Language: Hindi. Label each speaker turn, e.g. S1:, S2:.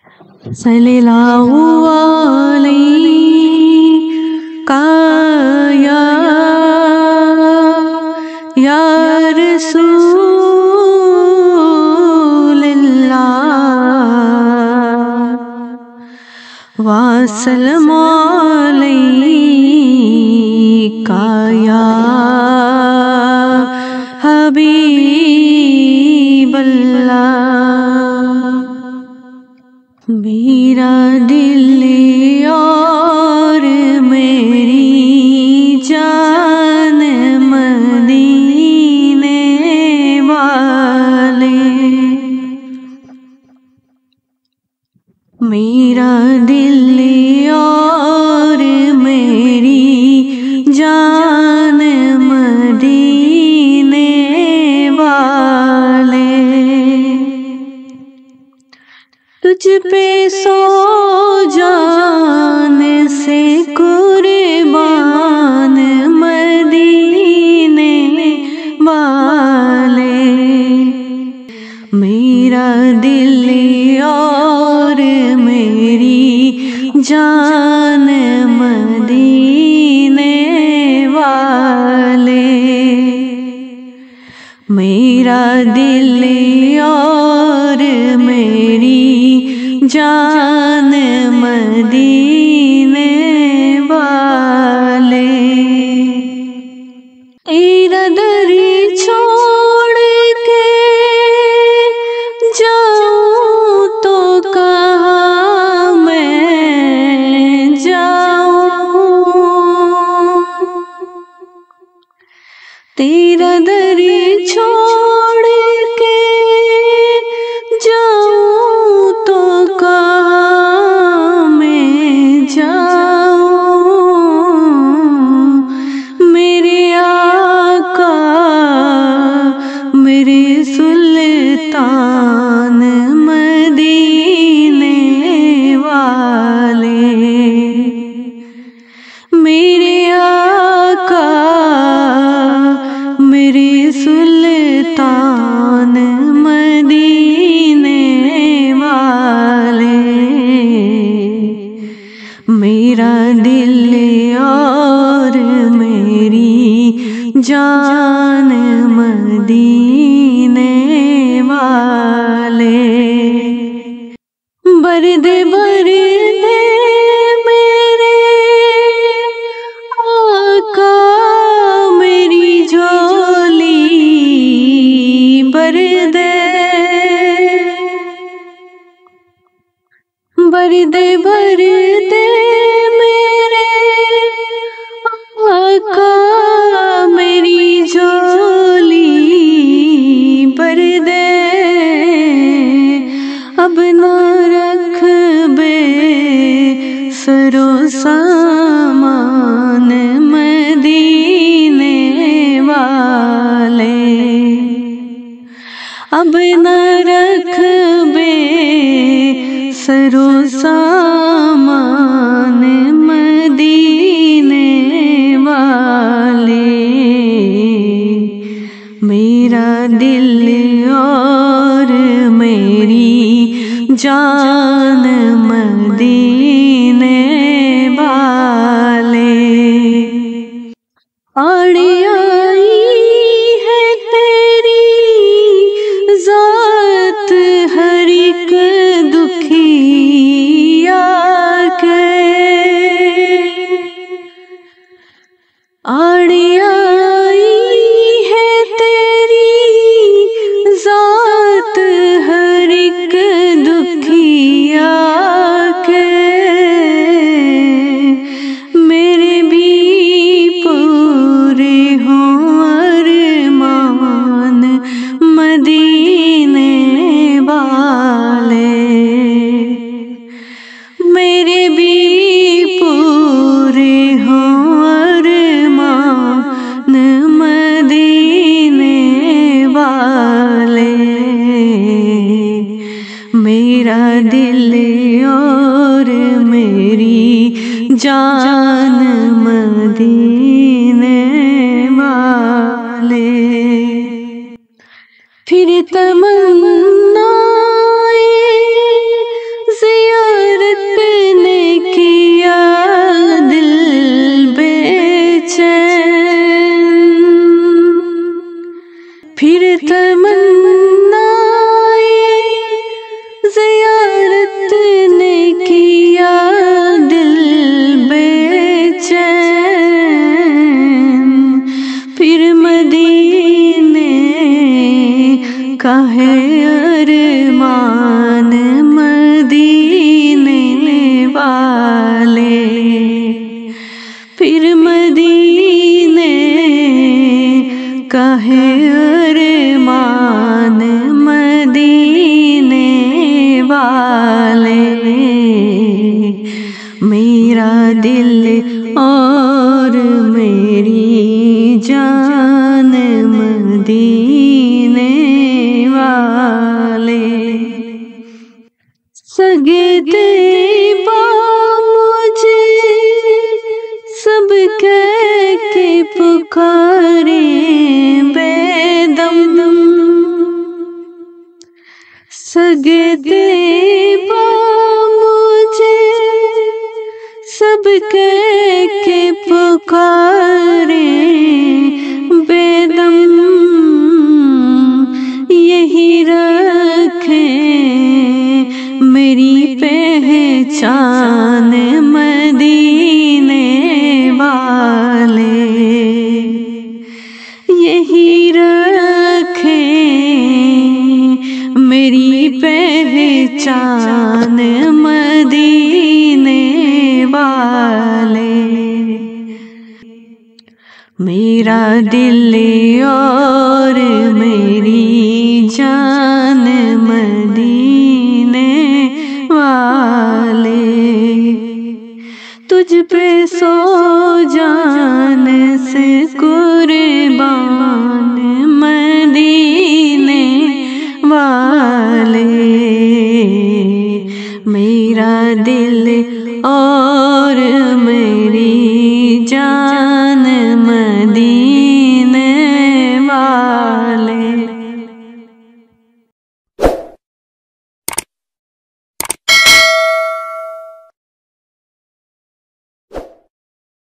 S1: सल्लल्लाहु अलैका या रसूलल्लाह वसल्लम अलैका या हबीबल्लाह। मेरा दिल और मेरी जान मदीने वाले, मेरा दिल और मेरी जान मदीने वाले, तुझ पे सो जान से कुर्बान मदीने वाले। मेरा दिल और मेरी जान मदीने वाले, मेरा दिल और मेरी जान मदीने वाले। तेरा दर छोड़ के जाऊं तो कहाँ मैं जाऊं, तेरा दर छोड़ के जाऊं तो कहाँ मैं जाऊं। मेरे आका मेरे सुल्तान मदीने वाले, मेरे आका मेरे सुल्तान मदीने वाले। मेरा दिल और मेरी जान मदीने वाले। बरदे बरदे मेरे आका मेरी झोली बरदे, बरदे बरदे मेरे आका मेरी झोली बरदे। अब न रख बे सरो सामान मदीने वाले, अब न रख बे सरो सामान मदीने वाले। मेरा दिल और मेरी जान मदीने वाले। आड़ी आई है तेरी जात हर एक दुखिया के, आड़ी आई है तेरी जात हर एक दुखिया के। मेरे भी पूरे हों अरमान मदीने वाले, मेरे भी पूरे हों अरमान मदीने वाले। मेरा दिल और मेरी जान मदीने वाले। फिर तमन्नाए वाले, मेरा दिल और मेरी जान मदीने वाले। सगे तेबा मुझे सब कह के पुकारे बेदम, सगे तेबा मुझे सब कह के पुकारे बेदम, यही रखे मेरी पहचान मदीने वाले, यही रखे मेरी पहचान मदीने वाले। मेरा दिल और मेरी जान मदीने वाले, तुझ पे सो जान से कुर्बान मदीने वाले। मेरा दिल और मेरी जान मदीने